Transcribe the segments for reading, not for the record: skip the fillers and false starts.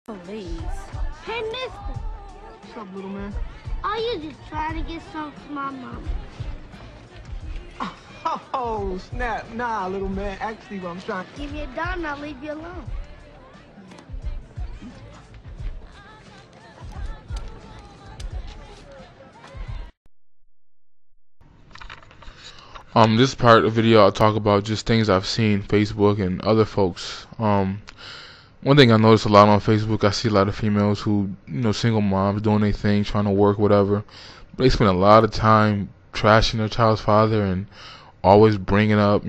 Please. Hey, mister, What's up, little man? are you just trying to get something from my mom? Oh, snap. Nah, little man. Actually, what I'm trying... Give me a dollar and I'll leave you alone. This part of the video I'll talk about just things I've seen Facebook and other folks. One thing I notice a lot on Facebook, I see a lot of females who, single moms doing their thing, trying to work, whatever. But they spend a lot of time trashing their child's father and always bringing up,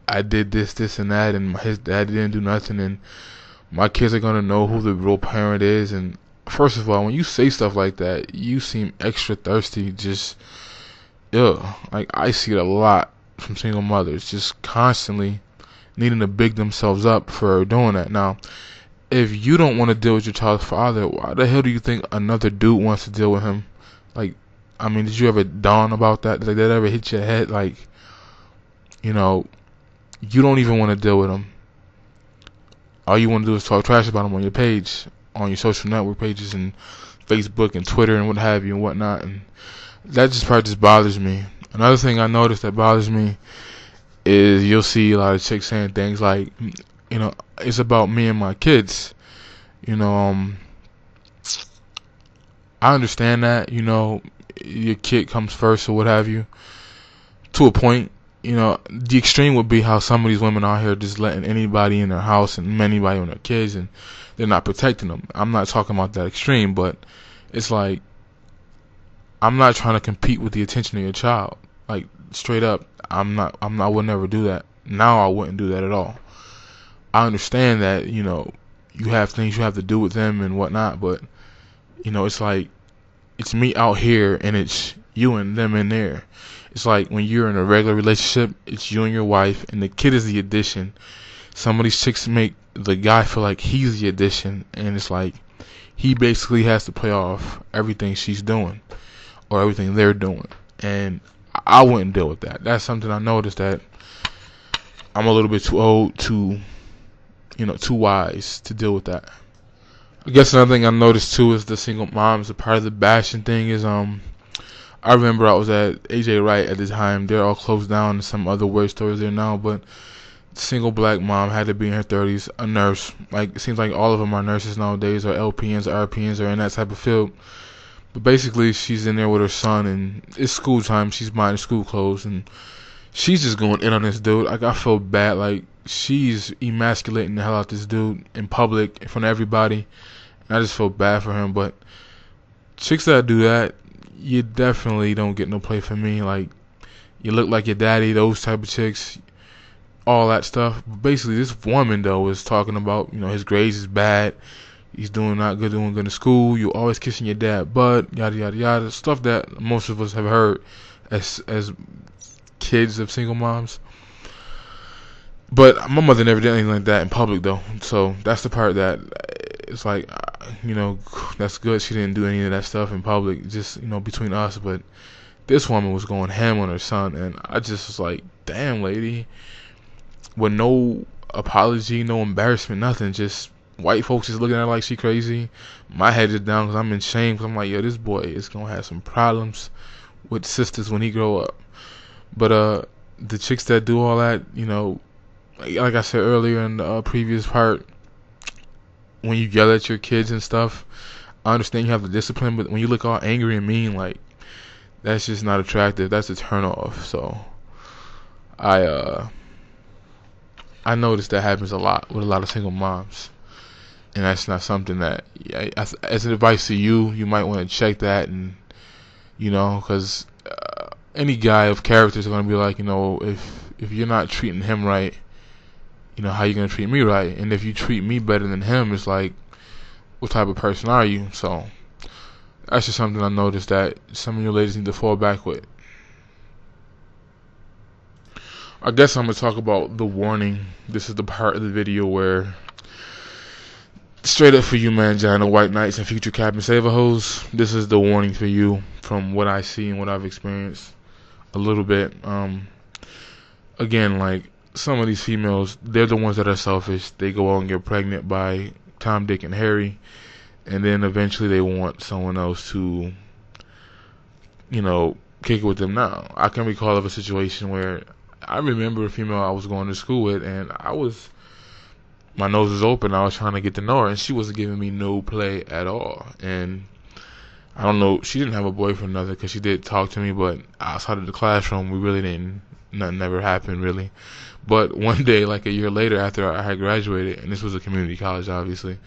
I did this, this, and that, and his dad didn't do nothing, and my kids are gonna know who the real parent is. And first of all, when you say stuff like that, you seem extra thirsty. Just like I see it a lot from single mothers, just constantly needing to big themselves up for doing that. Now, if you don't want to deal with your child's father, why the hell do you think another dude wants to deal with him? Like, I mean, did you ever dawn about that? Did that ever hit your head? Like, you don't even want to deal with him. All you want to do is talk trash about him on your page, on your social network pages and Facebook and Twitter and what have you and whatnot. And that part just bothers me. Another thing I noticed that bothers me is you'll see a lot of chicks saying things like, it's about me and my kids. I understand that, your kid comes first or what have you, to a point. The extreme would be how some of these women out here just letting anybody in their house and anybody on their kids and they're not protecting them. I'm not talking about that extreme, but it's like, I'm not trying to compete with the attention of your child. Like, straight up, I would never do that. Now I wouldn't do that at all. I understand that, you have things you have to do with them and whatnot, but, it's like, it's me out here and it's you and them in there. It's like when you're in a regular relationship, it's you and your wife, and the kid is the addition. Some of these chicks make the guy feel like he's the addition, and it's like, he basically has to play off everything she's doing or everything they're doing, and I wouldn't deal with that. That's something I noticed that I'm a little bit too old to, too wise to deal with that. I guess another thing I noticed too is the single moms. A part of the bashing thing is I remember I was at AJ Wright at the time. They're all closed down and some other weird stores there now, but single black mom had to be in her 30s, a nurse. Like, it seems like all of them are nurses nowadays, or LPNs, or RPNs, or in that type of field. But basically, she's in there with her son, and it's school time. She's buying school clothes, and she's just going in on this dude. Like, I feel bad. Like, she's emasculating the hell out this dude in public in front of everybody. And I just feel bad for him. But chicks that do that, you definitely don't get no play from me. Like, you look like your daddy, those type of chicks, all that stuff. But basically, this woman, though, is talking about, his grades is bad. He's doing good in school. You always kissing your dad butt, yada yada yada. Stuff that most of us have heard as kids of single moms. But my mother never did anything like that in public, though. So that's the part that it's like, that's good. She didn't do any of that stuff in public, just between us. But this woman was going ham on her son, and I just was like, damn, lady, with no apology, no embarrassment, nothing, just. White folks is looking at her like she crazy. My head is down because I'm in shame. Because I'm like, yo, this boy is going to have some problems with sisters when he grow up. But the chicks that do all that, like I said earlier in the previous part, when you yell at your kids and stuff, I understand you have the discipline. But when you look all angry and mean, like, that's just not attractive. That's a turn off. So I noticed that happens a lot with a lot of single moms. And that's not something that, as an advice to you, you might want to check that. And, because any guy of character is going to be like, if you're not treating him right, how you going to treat me right? And if you treat me better than him, it's like, what type of person are you? So that's just something I noticed that some of you ladies need to fall back with. I guess I'm going to talk about the warning. This is the part of the video where, straight up for you, Mangina, White Knights, and future Captain Saver hoes, this is the warning for you from what I see and what I've experienced a little bit. Again, like, some of these females, they're the ones that are selfish. They go out and get pregnant by Tom, Dick, and Harry, and then eventually they want someone else to, kick it with them now. I can recall of a situation where I remember a female I was going to school with, and my nose was open. I was trying to get to know her, and she wasn't giving me no play at all. And I don't know, she didn't have a boyfriend or nothing, because she did talk to me, but outside of the classroom, we really didn't, nothing ever happened really. But one day, like a year later, after I had graduated, and this was a community college, obviously,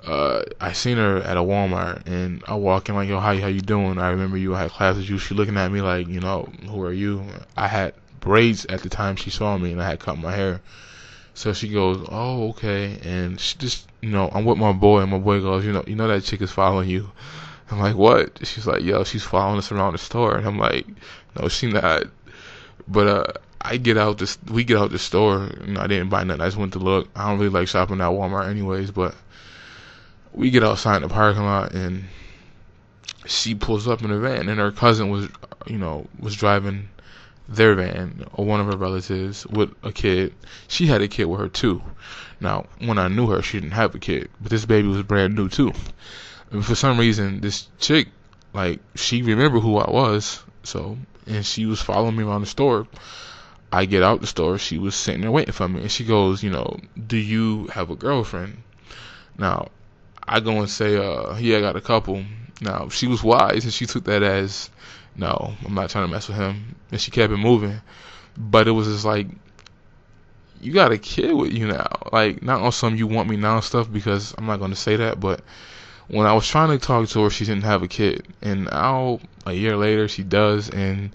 I seen her at a Walmart, and I walk in like, yo, how you doing? I remember you, I had class with you. She looking at me like, who are you? I had braids at the time she saw me, and I had cut my hair. So she goes, oh, okay. And she just, I'm with my boy, and my boy goes, you know that chick is following you. I'm like, what? She's like, yo, she's following us around the store. And I'm like, no, she not. But we get out the store. I didn't buy nothing. I just went to look. I don't really like shopping at Walmart anyways, but we get outside in the parking lot, and she pulls up in a van, and her cousin was driving their van, or one of her relatives, with a kid. She had a kid with her too. Now, when I knew her, she didn't have a kid, but this baby was brand new too. And for some reason, this chick, she remembered who I was, and she was following me around the store. I get out the store, she was sitting there waiting for me, and she goes, do you have a girlfriend? Now, I go and say, yeah, I got a couple. Now, she was wise, and she took that as, no, I'm not trying to mess with him, and she kept it moving. But it was just like, you got a kid with you now, not on some you want me now stuff, because I'm not going to say that, but when I was trying to talk to her, she didn't have a kid, and now, a year later, she does, and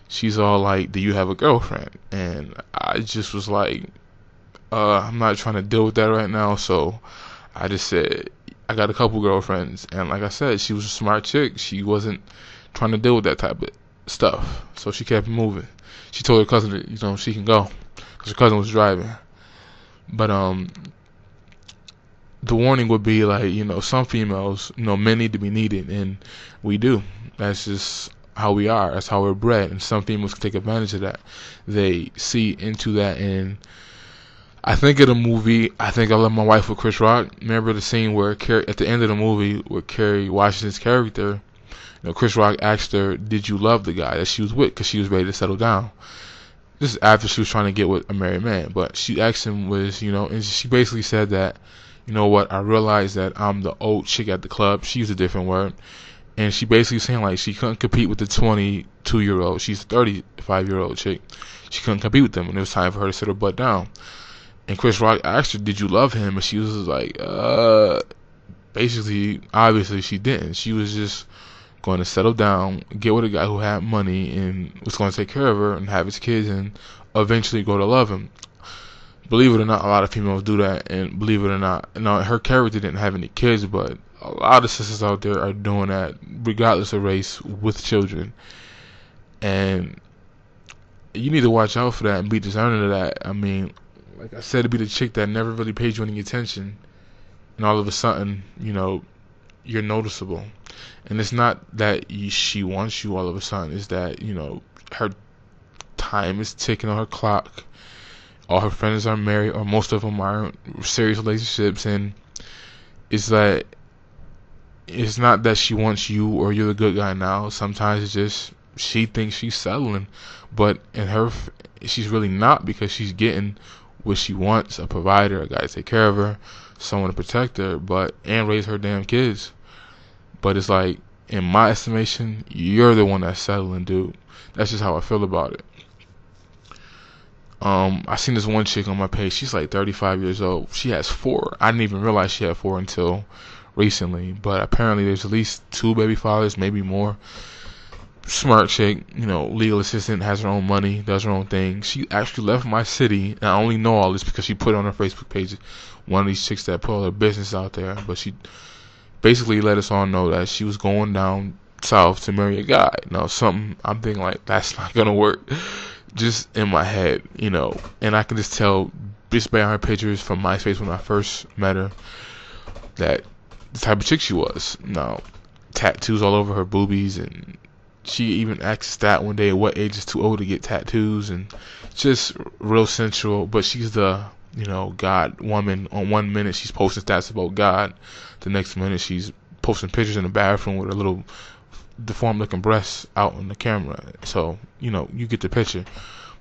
she's all like, do you have a girlfriend? And I just was like, I'm not trying to deal with that right now, so I just said, I got a couple girlfriends, and like I said, she was a smart chick. She wasn't trying to deal with that type of stuff, so she kept moving. She told her cousin that, she can go, because her cousin was driving. But the warning would be some females, men need to be needed, and we do. That's just how we are. That's how we're bred, and some females can take advantage of that. They see into that, and I think of the movie, I Think I Love My Wife with Chris Rock. Remember the scene where at the end of the movie, with Kerry Washington's character, Chris Rock asked her, did you love the guy that she was with, because she was ready to settle down. This is after she was trying to get with a married man, but she asked him and she basically said that, what, I realized that I'm the old chick at the club. She used a different word. And she basically saying she couldn't compete with the 22-year-old. She's a 35-year-old chick. She couldn't compete with them, and it was time for her to sit her butt down. And Chris Rock asked her, did you love him? And she was like, basically, obviously she didn't. She was just going to settle down, get with a guy who had money and was going to take care of her and have his kids and eventually go to love him. Believe it or not, a lot of females do that, and believe it or not, her character didn't have any kids, but a lot of sisters out there are doing that, regardless of race, with children. And you need to watch out for that and be discerning of that. I mean, like I said, to be the chick that never really paid you any attention, and all of a sudden, you're noticeable. And it's not that she wants you all of a sudden. It's that, her time is ticking on her clock. All her friends are married, or most of them are in serious relationships, and it's that it's not that she wants you or you're the good guy now. Sometimes it's just she thinks she's settling, but in her, she's really not, because she's getting what she wants: a provider, a guy to take care of her, someone to protect her, and raise her damn kids. But it's like, in my estimation, you're the one that's settling, dude. That's just how I feel about it. I seen this one chick on my page. She's 35 years old. She has 4. I didn't even realize she had 4 until recently. But apparently there's at least 2 baby fathers, maybe more. Smart chick, legal assistant, has her own money, does her own thing. She actually left my city, and I only know all this because she put it on her Facebook page. One of these chicks that put all her business out there, but she basically let us all know that she was going down south to marry a guy. Now, something I'm thinking that's not gonna work. Just in my head, and I can just tell just by her pictures from MySpace when I first met her that the type of chick she was. Now, tattoos all over her boobies, and she even asked that one day, what age is too old to get tattoos, and just real sensual. But she's the you know, God woman. On 1 minute she's posting stats about God, the next minute she's posting pictures in the bathroom with her little deformed looking breasts out on the camera. So, you know, you get the picture.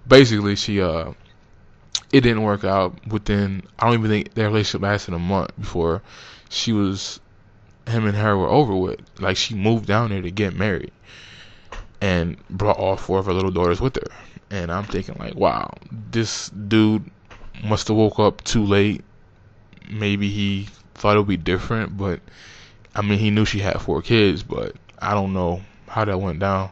Basically, she it didn't work out within, I don't even think their relationship lasted a month before him and her were over with. Like, she moved down there to get married and brought all 4 of her little daughters with her. And I'm thinking, like, wow, this dude must have woke up too late. Maybe he thought it would be different, but I mean, he knew she had 4 kids, but I don't know how that went down.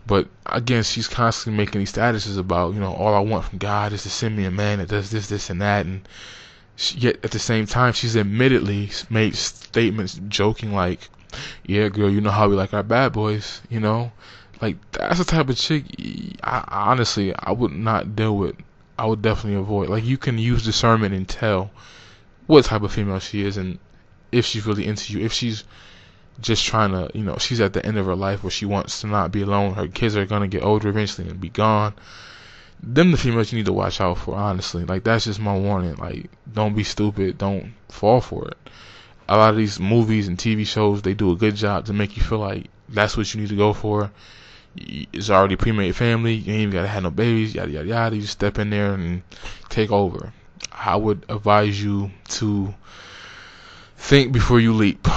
But again, she's constantly making these statuses about, you know, all I want from God is to send me a man that does this, this, and that. And yet at the same time, she's admittedly made statements joking like, yeah, girl, you know how we like our bad boys, you know? Like, that's the type of chick honestly, I would not deal with. I would definitely avoid. Like, you can use discernment and tell what type of female she is and if she's really into you. If she's just trying to, you know, she's at the end of her life where she wants to not be alone. Her kids are going to get older eventually and be gone. Them the females you need to watch out for, honestly. Like, that's just my warning. Like, don't be stupid. Don't fall for it. A lot of these movies and TV shows, they do a good job to make you feel like that's what you need to go for. It's already pre-made family. You ain't even got to have no babies, yada, yada, yada. You just step in there and take over. I would advise you to think before you leap.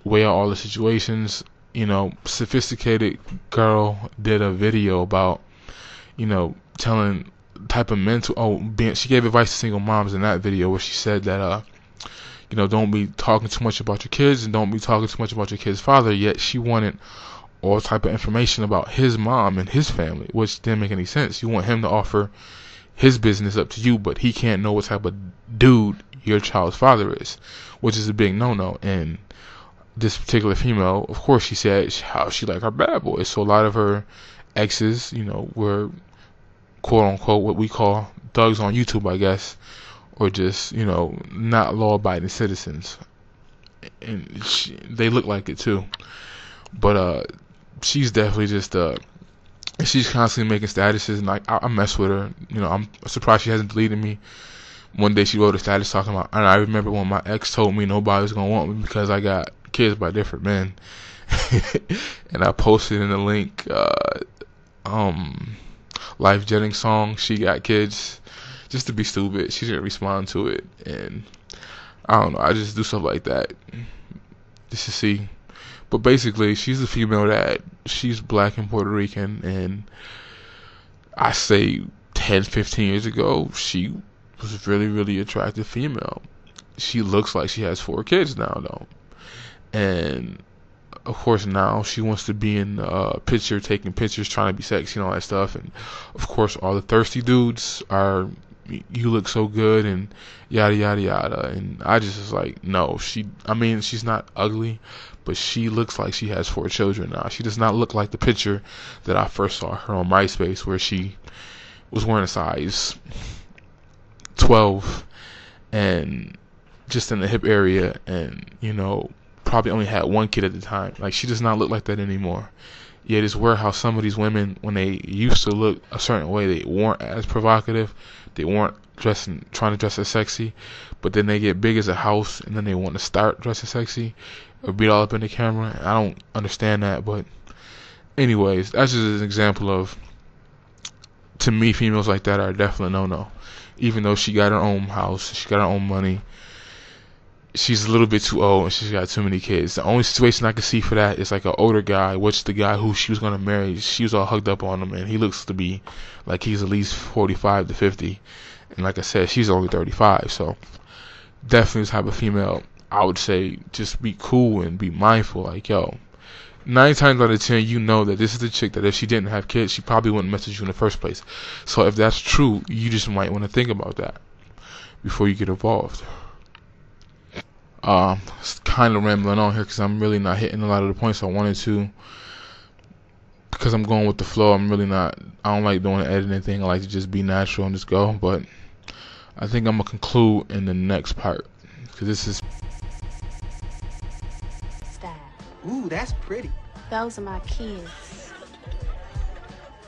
Weigh out all the situations. You know, Sophisticated Girl did a video about, you know, telling type of mental, she gave advice to single moms in that video where she said that, you know, don't be talking too much about your kids and don't be talking too much about your kid's father. Yet she wanted all type of information about his mom and his family, which didn't make any sense. You want him to offer his business up to you, but he can't know what type of dude your child's father is, which is a big no-no. And this particular female, of course, she said how she liked her bad boys. So a lot of her exes, you know, were quote-unquote what we call thugs on YouTube, I guess, or just, you know, not law-abiding citizens. And they look like it too. But she's definitely just she's constantly making statuses, and I mess with her. You know, I'm surprised she hasn't deleted me. One day she wrote a status talking about, and I remember when my ex told me nobody was gonna want me because I got kids by different men. And I posted in the link Life Jennings song, She Got Kids, just to be stupid. She didn't respond to it, and I don't know, I just do stuff like that just to see. But basically, she's a female that she's black and Puerto Rican, and I say 10, 15 years ago, she was a really, really attractive female. She looks like she has 4 kids now, though. And, of course, now she wants to be in a picture, taking pictures, trying to be sexy and all that stuff. And, of course, all the thirsty dudes are, you look so good and yada, yada, yada. And I just was like, no, she's not ugly, but she looks like she has 4 children now. She does not look like the picture that I first saw her on MySpace, where she was wearing a size 12 and just in the hip area, and, you know, probably only had 1 kid at the time. Like, she does not look like that anymore. Yet it's weird how some of these women, when they used to look a certain way, they weren't as provocative, they weren't trying to dress as sexy, but then they get big as a house and then they want to start dressing sexy or beat all up in the camera. I don't understand that, but anyways, that's just an example of, to me, females like that are definitely no-no. Even though she got her own house, she got her own money, she's a little bit too old and she's got too many kids. The only situation I can see for that is like an older guy, which the guy who she was going to marry, she was all hugged up on him, and he looks to be like he's at least 45 to 50. And like I said, she's only 35, so definitely this type of female, I would say, just be cool and be mindful. Like, yo, 9 times out of 10, you know that this is the chick that if she didn't have kids, she probably wouldn't message you in the first place. So if that's true, you just might want to think about that before you get involved. It's kind of rambling on here because I'm really not hitting a lot of the points I wanted to, because I'm going with the flow. I don't like doing the editing thing. I like to just be natural and just go. But I think I'm going to conclude in the next part, because this is... Ooh, that's pretty. Those are my kids.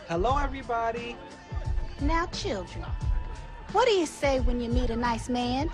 Hello, everybody. Now, children, What do you say when you meet a nice man?